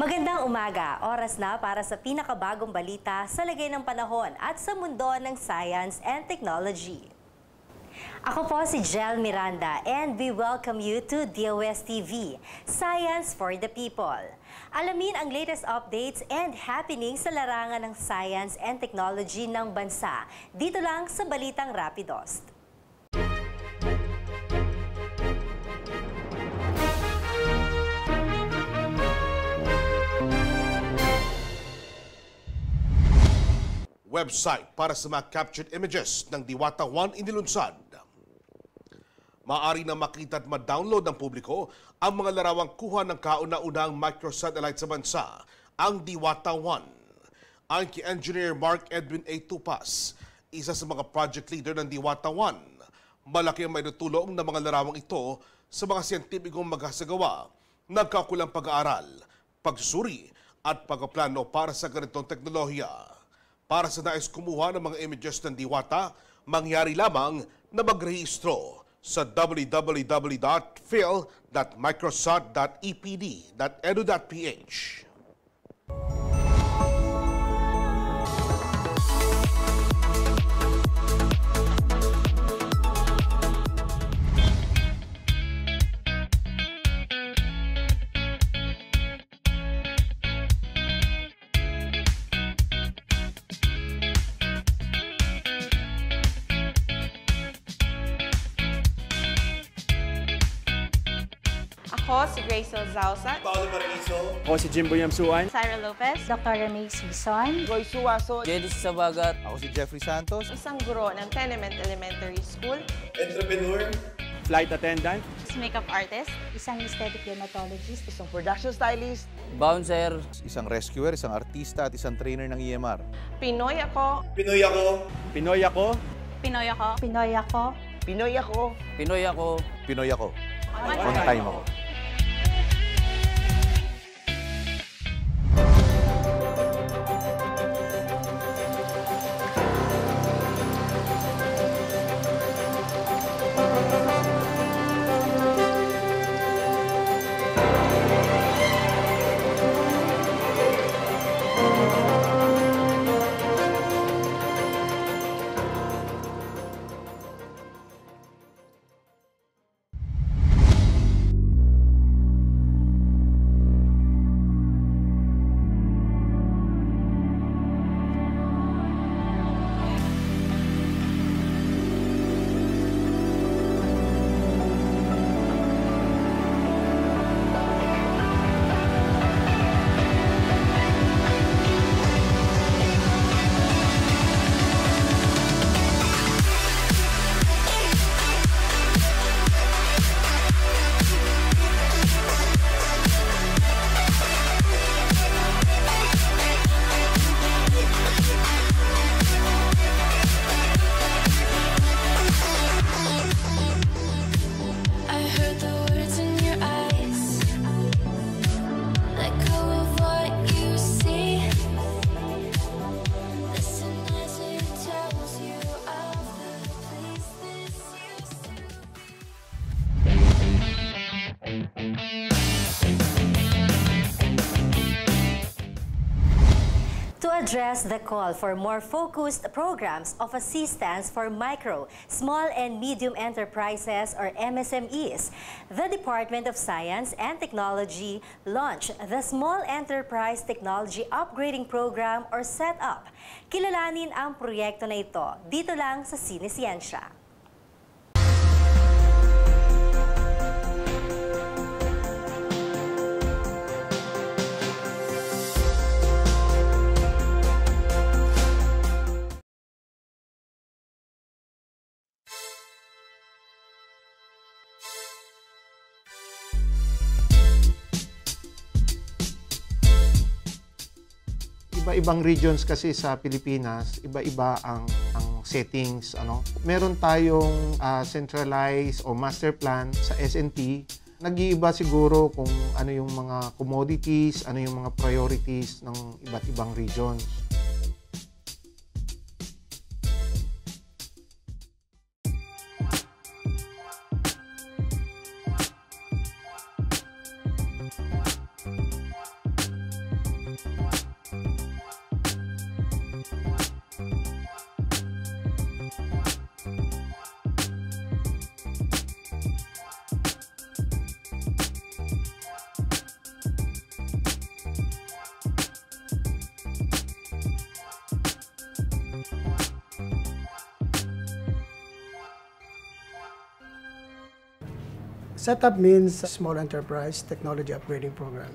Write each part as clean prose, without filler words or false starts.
Magandang umaga, oras na para sa pinakabagong balita sa lagay ng panahon at sa mundo ng science and technology. Ako po si Jel Miranda and we welcome you to DOS TV, Science for the People. Alamin ang latest updates and happenings sa larangan ng science and technology ng bansa. Dito lang sa Balitang Rapidos. Website para sa mga captured images ng Diwata 1 inilunsad. Maaari na makita at ma-download ng publiko ang mga larawang kuha ng kauna-unang microsatellite sa bansa, ang Diwata 1. Ang engineer Mark Edwin A. Tupas, isa sa mga project leader ng Diwata 1, malaki ang maitutulong ng mga larawang ito sa mga siyentipikong maghasagawa, nagkakulang pag-aaral, pagsusuri at pagpaplano para sa ganitong teknolohiya. Para sa nais kumuha ng mga images ng Diwata, mangyari lamang na magrehistro sa www.phil.microsat.epd.edu.ph. Ako si Grace Zausa. Paolo Maraiso. Ako si Jimbo Yamsuan. Sarah Lopez. Dr. May Sison. Roy Suwaso. Jedis Sabagat. Ako si Jeffrey Santos. Isang guro ng Tenement Elementary School. Entrepreneur. Flight attendant. Makeup artist. Isang aesthetic dermatologist. Isang production stylist. Bouncer. Isang rescuer, isang artista at isang trainer ng EMR. Pinoy ako. Pinoy ako. Pinoy ako. Pinoy ako. Pinoy ako. Pinoy ako. Pinoy ako. Pinoy ako. On time ako. Address the call for more focused programs of assistance for micro, small and medium enterprises or MSMEs. The Department of Science and Technology launched the Small Enterprise Technology Upgrading Program or SETUP. Kilalanin ang proyekto na ito dito lang sa Sinisiyensya. Iba-ibang regions kasi sa Pilipinas, iba-iba ang settings. Meron tayong centralized o master plan sa S&T. Nag-iiba siguro kung ano yung mga commodities, ano yung mga priorities ng iba't ibang regions. Setup means Small Enterprise Technology Upgrading Program.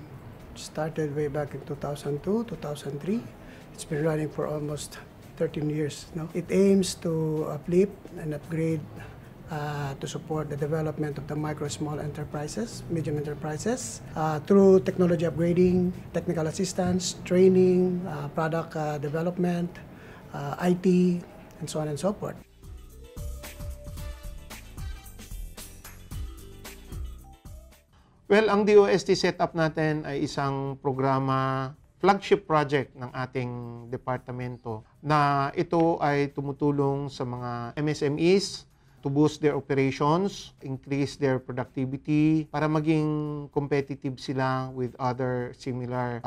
Started way back in 2002, 2003. It's been running for almost 13 years now. It aims to uplift and upgrade to support the development of the micro, small enterprises, medium enterprises, through technology upgrading, technical assistance, training, product development, IT, and so on and so forth. Well, ang DOST setup natin ay isang programa, flagship project ng ating departamento na ito ay tumutulong sa mga MSMEs to boost their operations, increase their productivity para maging competitive sila with other similar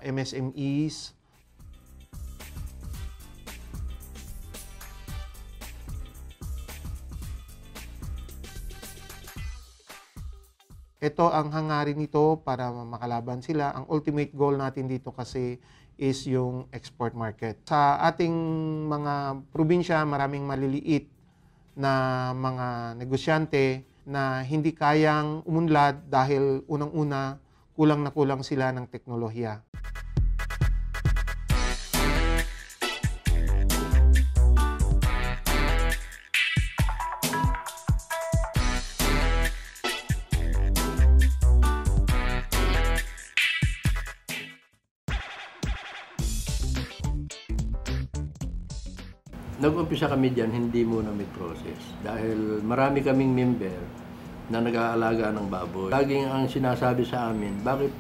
MSMEs. Ito ang hangarin nito para makalaban sila. Ang ultimate goal natin dito kasi is yung export market. Sa ating mga probinsya, maraming maliliit na mga negosyante na hindi kayang umunlad dahil unang-una kulang na kulang sila ng teknolohiya. Nag-umpisa kami dyan, hindi muna may process. Dahil marami kaming member na nag-aalaga ng baboy. Laging ang sinasabi sa amin, bakit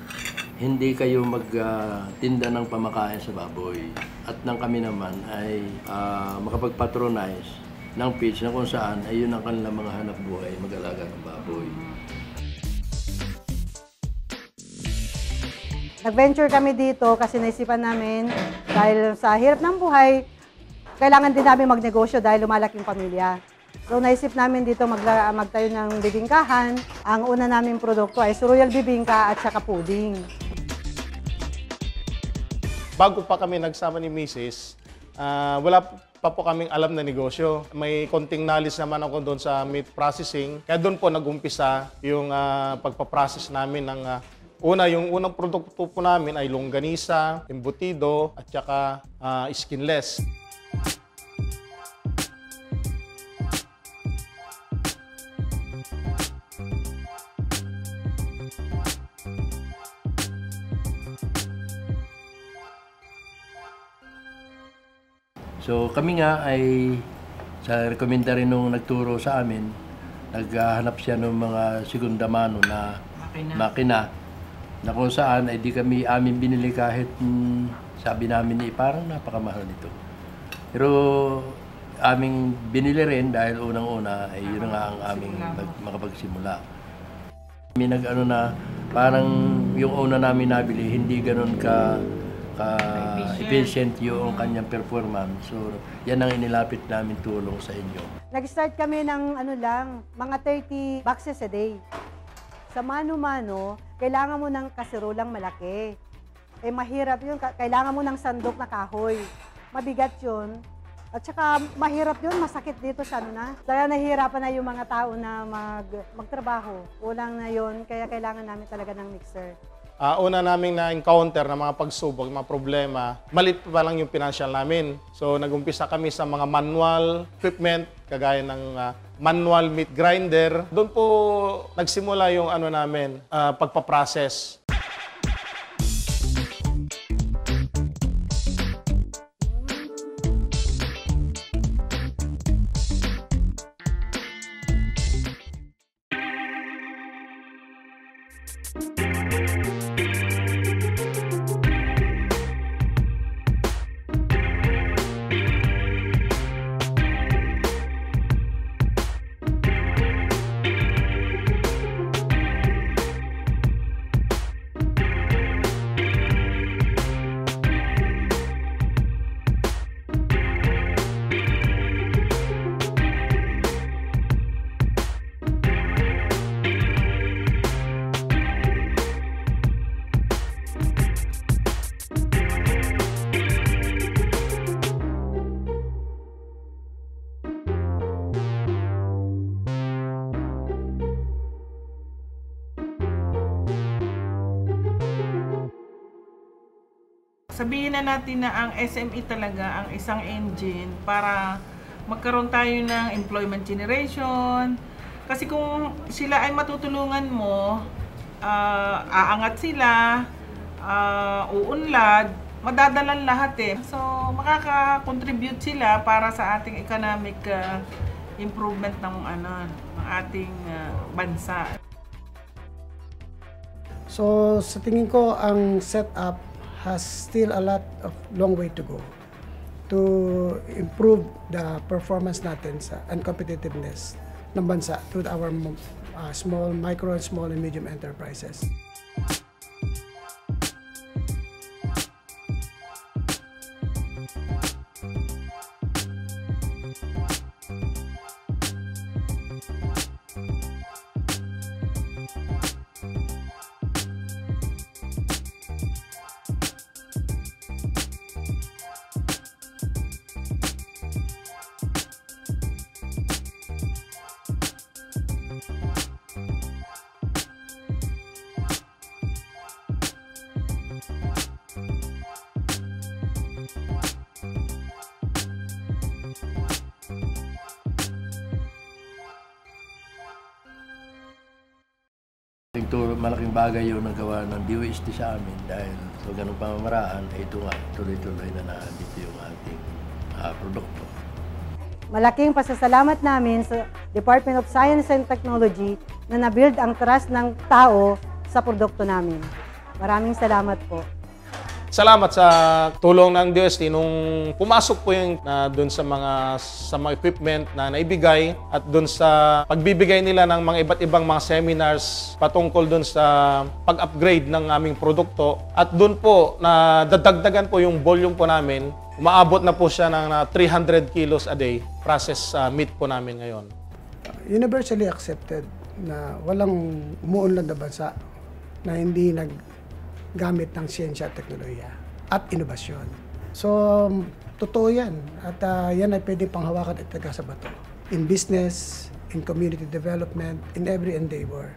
hindi kayo magtinda ng pamakain sa baboy? At nang kami naman ay makapag-patronize ng pitch na kung saan ay yun ang kanilang mga hanap buhay, mag-alaga ng baboy. Nag-venture kami dito kasi naisipan namin dahil sa hirap ng buhay, kailangan din namin magnegosyo dahil lumalaking pamilya. So naisip namin dito magtayo ng bibingkahan. Ang una naming produkto ay Royal Bibingka at saka pudding. Bago pa kami nagsama ni Mrs., wala pa po kaming alam na negosyo. May konting knowledge naman ako doon sa meat processing. Kaya doon po nag-umpisa yung pagpaprocess namin ng yung unang produkto po namin ay longganisa, embutido at saka skinless. So kami nga ay sa rekomenda rin nung nagturo sa amin, naghahanap siya ng mga segunda mano na makina na kung saan ay di kami amin binili kahit sabi namin parang napakamahal nito. Pero aming binili rin dahil unang-una ay yun nga ang aming makapagsimula. May nag-ano na parang yung una namin nabili hindi ganoon efficient yung kanyang performance. So, yan ang inilapit namin tulong sa inyo. Nag-start kami ng mga 30 boxes a day. Sa mano-mano, kailangan mo ng kasirolang malaki. Mahirap yun. Kailangan mo ng sandok na kahoy. Mabigat yun. At saka mahirap yun, masakit dito sa Kaya nahihirapan na yung mga tao na magtrabaho. Kulang na yun, kaya kailangan namin talaga ng mixer. Una naming na-encounter na mga pagsubok, mga problema, malit pa lang yung financial namin. So nag-umpisa kami sa mga manual equipment, kagaya ng manual meat grinder. Doon po nagsimula yung namin, pagpaprocess. Sabihin na natin na ang SME talaga ang isang engine para magkaroon tayo ng employment generation. Kasi kung sila ay matutulungan mo, aangat sila, uunlad, madadalan lahat eh. So makaka-contribute sila para sa ating economic improvement ng ating bansa. So sa tingin ko ang setup has still a lot of long way to go to improve the performance natin and competitiveness ng bansa through our small, micro, small and medium enterprises. Malaking bagay yung nagawa ng DOST sa amin dahil sa ganung pamamaraan, ito nga, tuloy-tuloy na nandito yung ating produkto. Malaking pasasalamat namin sa Department of Science and Technology na na-build ang trust ng tao sa produkto namin. Maraming salamat po. Salamat sa tulong ng DOST nung pumasok po yung doon sa mga equipment na naibigay at doon sa pagbibigay nila ng mga iba't ibang mga seminars patungkol doon sa pag-upgrade ng aming produkto. At doon po na dadagdagan po yung volume po namin. Umaabot na po siya ng 300 kilos a day process meat po namin ngayon. Universally accepted na walang umuunlad na bansa na hindi gamit ng siyensya at teknolohiya at inobasyon. So, totoo yan. At yan ay pwedeng panghawakan at taga sa bato. In business, in community development, in every endeavor.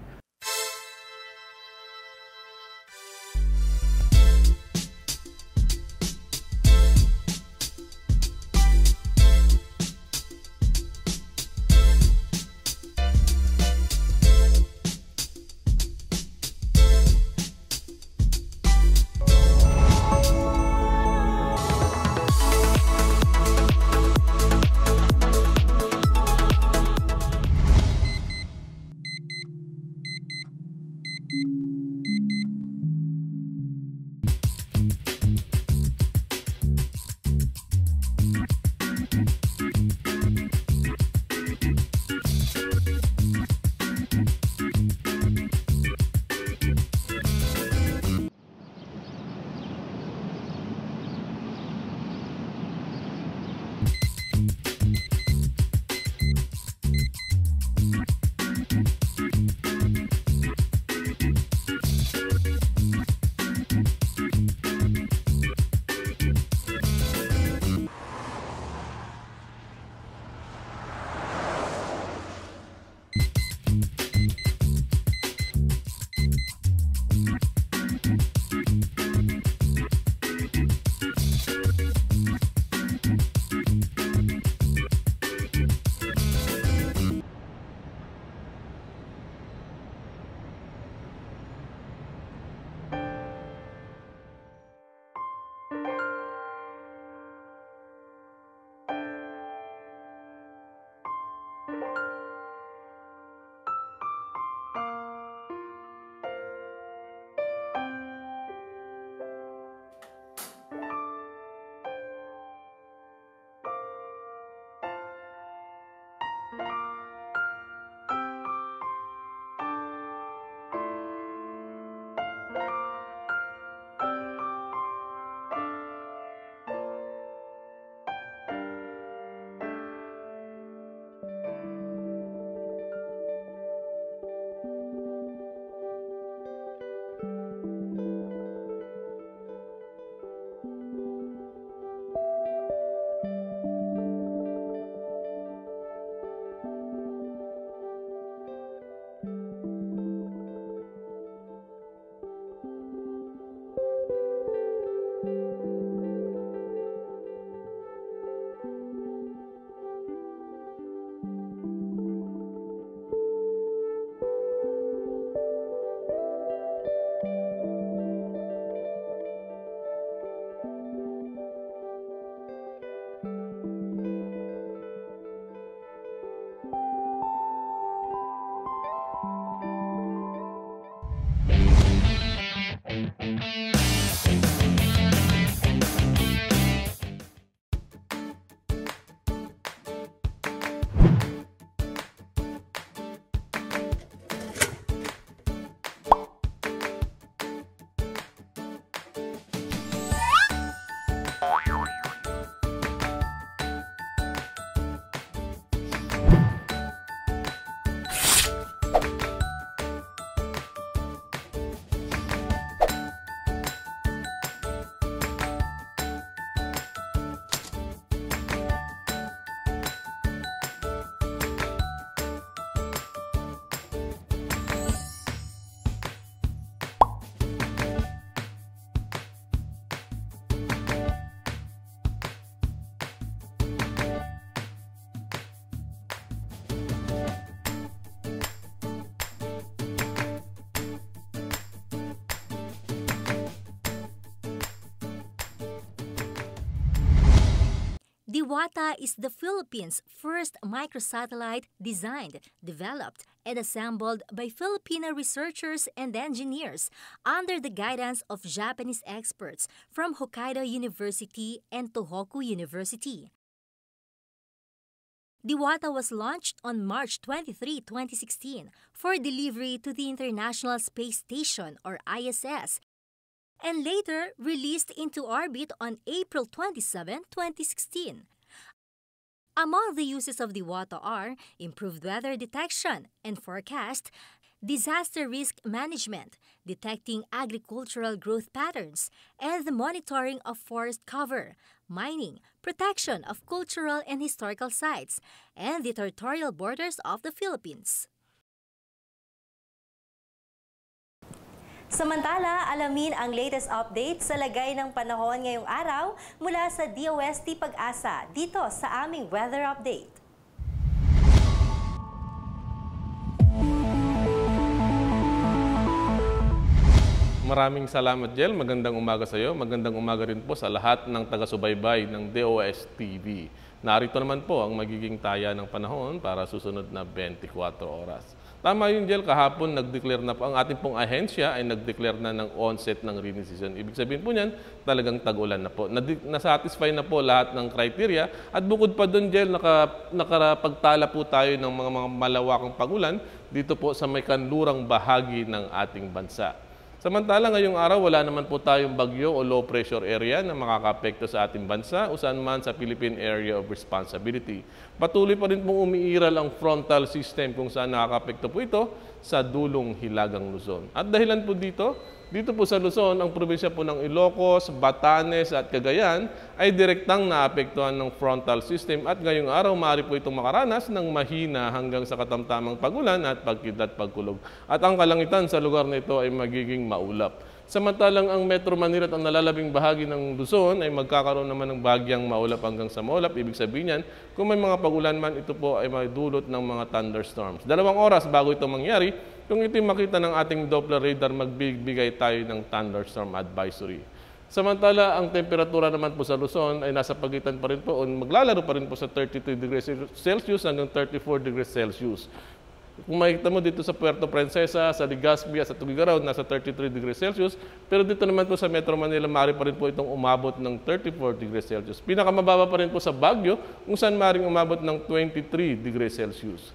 Diwata is the Philippines' first microsatellite designed, developed, and assembled by Filipino researchers and engineers under the guidance of Japanese experts from Hokkaido University and Tohoku University. Diwata was launched on March 23, 2016 for delivery to the International Space Station or ISS and later released into orbit on April 27, 2016. Among the uses of Diwata are improved weather detection and forecast, disaster risk management, detecting agricultural growth patterns, and the monitoring of forest cover, mining, protection of cultural and historical sites, and the territorial borders of the Philippines. Samantala, alamin ang latest update sa lagay ng panahon ngayong araw mula sa DOST Pag-asa dito sa aming weather update. Maraming salamat, Jel. Magandang umaga sa iyo. Magandang umaga rin po sa lahat ng taga-subaybay ng DOST TV. Narito naman po ang magiging taya ng panahon para susunod na 24 oras. Tama yun, Jel. Kahapon nag-declare na po, ang ating pong ahensya ay nag-declare na ng onset ng rainy season. Ibig sabihin po niyan, talagang tag-ulan na po. Nasatisfy na po lahat ng criteria. At bukod pa doon, Jel, nakapagtala po tayo ng mga malawakang pag-ulan dito po sa may kanlurang bahagi ng ating bansa. Samantala, ngayong araw, wala naman po tayong bagyo o low pressure area na makakaapekto sa ating bansa o saan man sa Philippine Area of Responsibility. Patuloy pa rin pong umiiral ang frontal system kung saan nakakaapekto po ito sa dulong Hilagang Luzon. At dahilan po dito po sa Luzon, ang probinsya po ng Ilocos, Batanes at Cagayan ay direktang naapektuhan ng frontal system at ngayong araw maaari po itong makaranas ng mahina hanggang sa katamtamang pagulan at pagkidlat pagkulog. At ang kalangitan sa lugar na ito ay magiging maulap. Samantalang ang Metro Manila at ang nalalabing bahagi ng Luzon ay magkakaroon naman ng bahagyang maulap hanggang sa maulap. Ibig sabihin niyan, kung may mga pagulan man, ito po ay may dulot ng mga thunderstorms. 2 oras bago ito mangyari, kung ito makita ng ating Doppler radar, magbibigay tayo ng thunderstorm advisory. Samantala, ang temperatura naman po sa Luzon ay nasa pagitan pa rin po o maglalaro pa rin po sa 33 degrees Celsius hanggang 34 degrees Celsius. Kung makikita mo dito sa Puerto Princesa, sa Legazpi at sa Tugigaraw, nasa 33 degrees Celsius. Pero dito naman po sa Metro Manila, maaari pa rin po itong umabot ng 34 degrees Celsius. Pinakamababa pa rin po sa Baguio, kung saan maaaring umabot ng 23 degrees Celsius.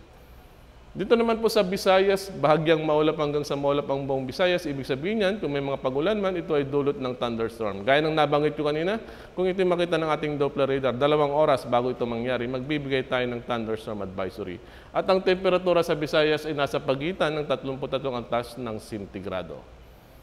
Dito naman po sa Visayas, bahagyang maulap hanggang sa maulap ang buong Visayas. Ibig sabihin yan, kung may mga pagulan man, ito ay dulot ng thunderstorm. Gaya ng nabanggit ko kanina, kung ito makita ng ating Doppler radar, 2 oras bago ito mangyari, magbibigay tayo ng thunderstorm advisory. At ang temperatura sa Visayas ay nasa pagitan ng 33 antas ng sentigrado.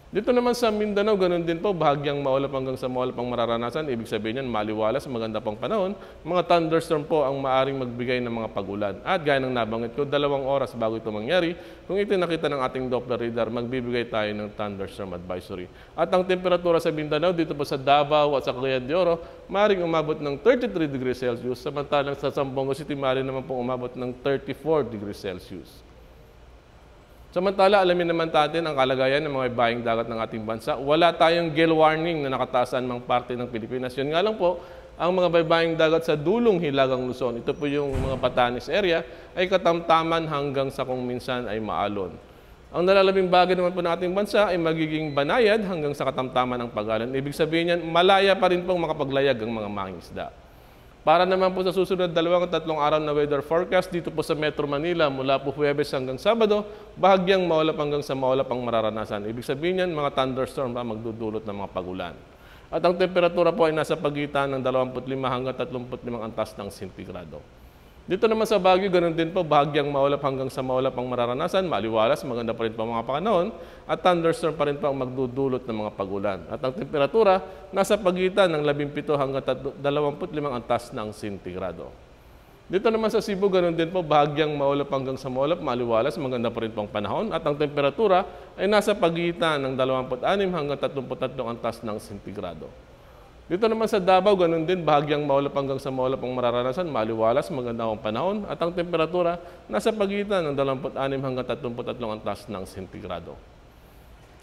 Dito naman sa Mindanao, ganun din po, bahagyang maulap hanggang sa maulap ang mararanasan. Ibig sabihin yan, maliwalas, maganda pang panahon. Mga thunderstorm po ang maaring magbigay ng mga pagulan. At gaya ng nabanggit ko, 2 oras bago ito mangyari, kung ito nakita ng ating Doppler radar, magbibigay tayo ng thunderstorm advisory. At ang temperatura sa Mindanao, dito po sa Davao at sa Cagayan de Oro, maaring umabot ng 33 degrees Celsius, samantalang sa Zamboanga City, maaring naman pong umabot ng 34 degrees Celsius. Samantala, alamin naman natin ang kalagayan ng mga bayang dagat ng ating bansa. Wala tayong gale warning na nakataasan mang parte ng Pilipinas. Yun nga lang po, ang mga baybaying dagat sa dulong Hilagang Luzon, ito po yung mga Batanes area, ay katamtaman hanggang sa kung minsan ay maalon. Ang nalalabing bagay naman po ng ating bansa ay magiging banayad hanggang sa katamtaman ng pag-alon. Ibig sabihin yan, malaya pa rin pong makapaglayag ang mga mangingisda. Para naman po sa susunod 2 at 3 araw na weather forecast dito po sa Metro Manila mula po Huwebes hanggang Sabado, bahagyang maulap hanggang sa maulap ang mararanasan. Ibig sabihin yan, mga thunderstorm pa magdudulot ng mga pagulan. At ang temperatura po ay nasa pagitan ng 25 hanggang 35 antas ng sentigrado. Dito naman sa Baguio, ganoon din po, bahagyang maulap hanggang sa maulap ang mararanasan, maliwalas, maganda pa rin po mga panahon, at thunderstorm pa rin po ang magdudulot ng mga pagulan. At ang temperatura, nasa pagitan ng 17 hanggang 25 antas ng sentigrado. Dito naman sa Cebu, ganoon din po, bahagyang maulap hanggang sa maulap, maliwalas, maganda pa rin po ang panahon, at ang temperatura ay nasa pagitan ng 26 hanggang 33 antas ng sentigrado. Dito naman sa Davao, ganun din, bahagyang maulap hanggang sa maulap ang mararanasan, maliwalas, maganda ang panahon, at ang temperatura nasa pagitan ng 26 hanggang 33 antas ng sentigrado.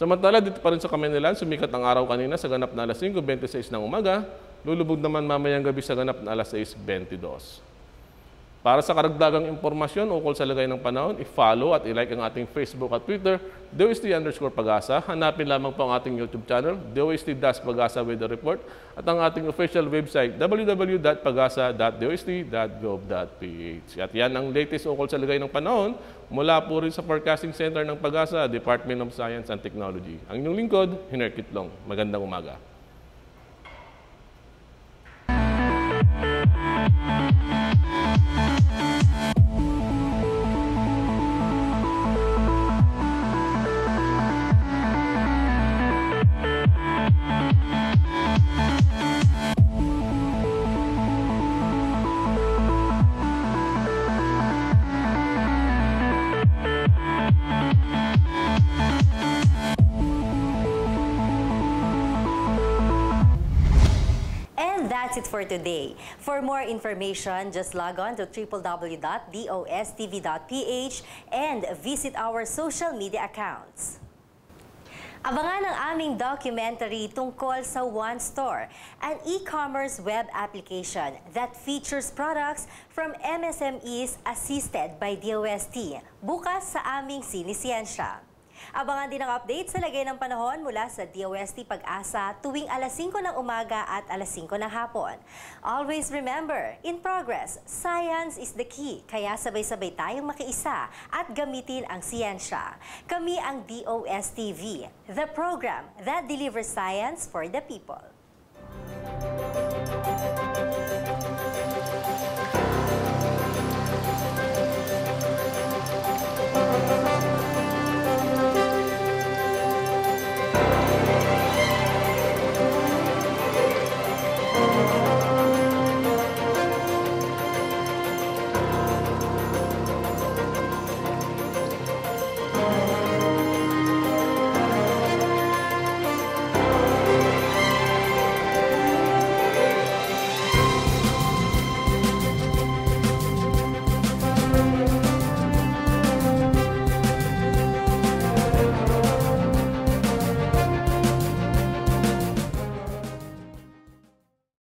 Samantala, dito pa rin sa Kamaynilan, sumikat ang araw kanina sa ganap na alas 5:26 ng umaga, lulubog naman mamayang gabi sa ganap na alas 6:22. Para sa karagdagang impormasyon ukol sa lagay ng panahon, i-follow at i-like ang ating Facebook at Twitter, DOST_Pag-asa. Hanapin lamang po ang ating YouTube channel, DOST-Pag-asa with the report, at ang ating official website, www.pag-asa.dost.gov.ph. At yan ang latest ukol sa lagay ng panahon mula po rin sa Forecasting Center ng Pag-asa, Department of Science and Technology. Ang inyong lingkod, Hiner Kitlong. Magandang umaga. That's it for today. For more information, just log on to www.dostv.ph and visit our social media accounts. Abangan ang aming documentary tungkol sa One Store, an e-commerce web application that features products from MSMEs assisted by DOST. Bukas sa aming Sinisiyensya. Abangan din ang update sa lagay ng panahon mula sa DOST Pag-asa tuwing alas 5 ng umaga at alas 5 ng hapon. Always remember, in progress, science is the key. Kaya sabay-sabay tayong makiisa at gamitin ang siyensya. Kami ang DOST TV, the program that delivers science for the people.